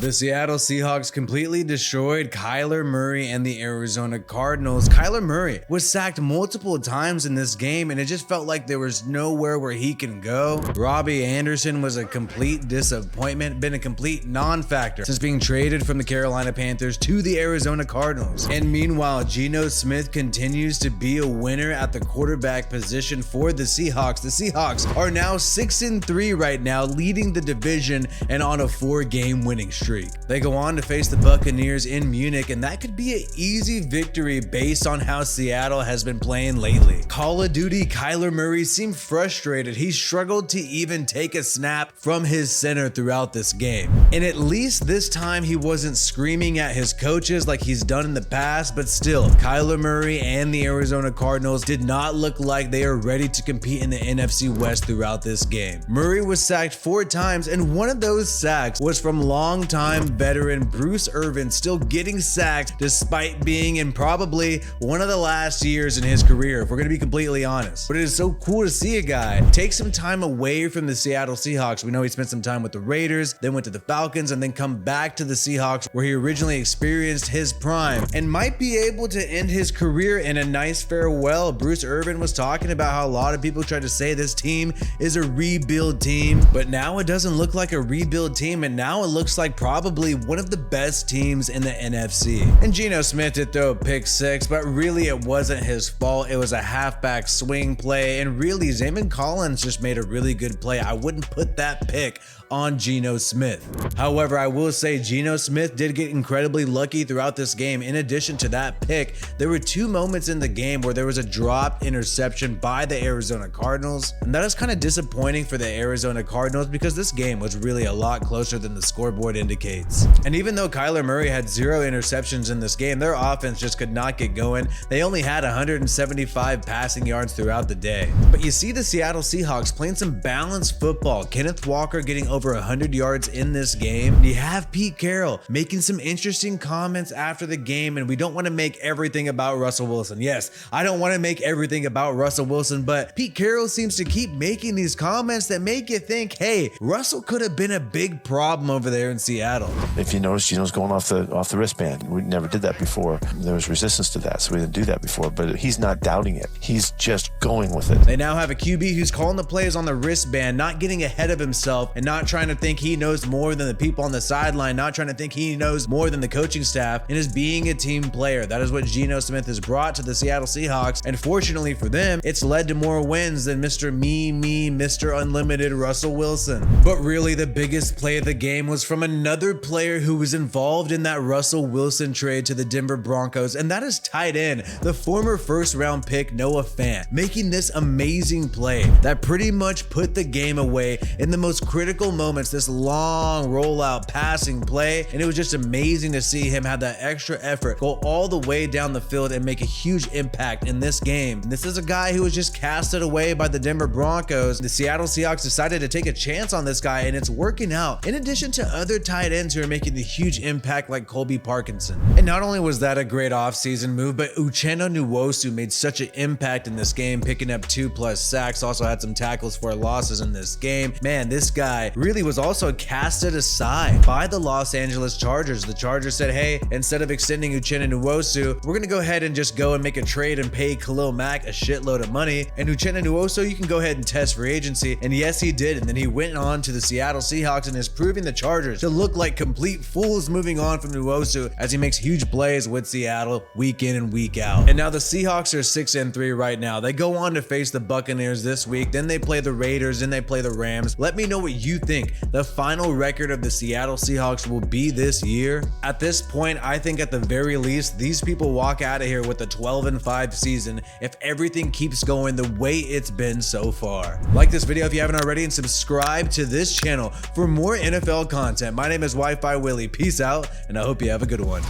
The Seattle Seahawks completely destroyed Kyler Murray and the Arizona Cardinals. Kyler Murray was sacked multiple times in this game, and it just felt like there was nowhere where he can go. Robbie Anderson was a complete disappointment, been a complete non-factor since being traded from the Carolina Panthers to the Arizona Cardinals. And meanwhile, Geno Smith continues to be a winner at the quarterback position for the Seahawks. The Seahawks are now 6-3 right now, leading the division and on a 4-game winning streak. They go on to face the Buccaneers in Munich, and that could be an easy victory based on how Seattle has been playing lately. Call of Duty Kyler Murray seemed frustrated. He struggled to even take a snap from his center throughout this game. And at least this time he wasn't screaming at his coaches like he's done in the past, but still, Kyler Murray and the Arizona Cardinals did not look like they are ready to compete in the NFC West throughout this game. Murray was sacked 4 times, and one of those sacks was from longtime veteran Bruce Irvin, still getting sacked despite being in probably one of the last years in his career, if we're going to be completely honest. But it is so cool to see a guy take some time away from the Seattle Seahawks. We know he spent some time with the Raiders, then went to the Falcons, and then come back to the Seahawks where he originally experienced his prime and might be able to end his career in a nice farewell. Bruce Irvin was talking about how a lot of people try to say this team is a rebuild team, but now it doesn't look like a rebuild team, and now it looks like probably one of the best teams in the NFC. And Geno Smith did throw a pick 6, but really it wasn't his fault. It was a halfback swing play, and really Zaven Collins just made a really good play. I wouldn't put that pick on Geno Smith. However, I will say Geno Smith did get incredibly lucky throughout this game. In addition to that pick, there were 2 moments in the game where there was a dropped interception by the Arizona Cardinals, and that is kind of disappointing for the Arizona Cardinals because this game was really a lot closer than the scoreboard indicates. And even though Kyler Murray had 0 interceptions in this game, their offense just could not get going. They only had 175 passing yards throughout the day. But you see the Seattle Seahawks playing some balanced football. Kenneth Walker getting over 100 yards in this game. You have Pete Carroll making some interesting comments after the game, and we don't want to make everything about Russell Wilson. Yes, I don't want to make everything about Russell Wilson, but Pete Carroll seems to keep making these comments that make you think, hey, Russell could have been a big problem over there in Seattle. If you notice, Geno's going off the wristband. We never did that before. There was resistance to that, so we didn't do that before, but he's not doubting it. He's just going with it. They now have a QB who's calling the plays on the wristband, not getting ahead of himself and not trying to think he knows more than the people on the sideline, not trying to think he knows more than the coaching staff, and is being a team player. That is what Geno Smith has brought to the Seattle Seahawks, and fortunately for them, it's led to more wins than Mr. Mr. Unlimited Russell Wilson. But really, the biggest play of the game was from another player who was involved in that Russell Wilson trade to the Denver Broncos, and that is tight end, the former first-round pick Noah Fant, making this amazing play that pretty much put the game away in the most critical moments. This long rollout passing play, and it was just amazing to see him have that extra effort, go all the way down the field and make a huge impact in this game. And this is a guy who was just casted away by the Denver Broncos. The Seattle Seahawks decided to take a chance on this guy, and it's working out, in addition to other tight ends who are making the huge impact like Colby Parkinson. And not only was that a great offseason move, but Uchenna Nwosu made such an impact in this game, picking up 2+ sacks, also had some tackles for losses in this game. Man, this guy really was also casted aside by the Los Angeles Chargers. The Chargers said, hey, instead of extending Uchenna Nwosu, we're going to go ahead and just go and make a trade and pay Khalil Mack a shitload of money. And Uchenna Nwosu, you can go ahead and test free agency. And yes, he did. And then he went on to the Seattle Seahawks and is proving the Chargers to look like complete fools moving on from Nwosu as he makes huge plays with Seattle week in and week out. And now the Seahawks are 6-3 right now. They go on to face the Buccaneers this week. Then they play the Raiders. Then they play the Rams. Let me know what you think the final record of the Seattle Seahawks will be this year. At this point, I think at the very least, these people walk out of here with a 12-5 season if everything keeps going the way it's been so far. Like this video if you haven't already, and subscribe to this channel for more NFL content. My name is Wi-Fi Willie. Peace out, and I hope you have a good one.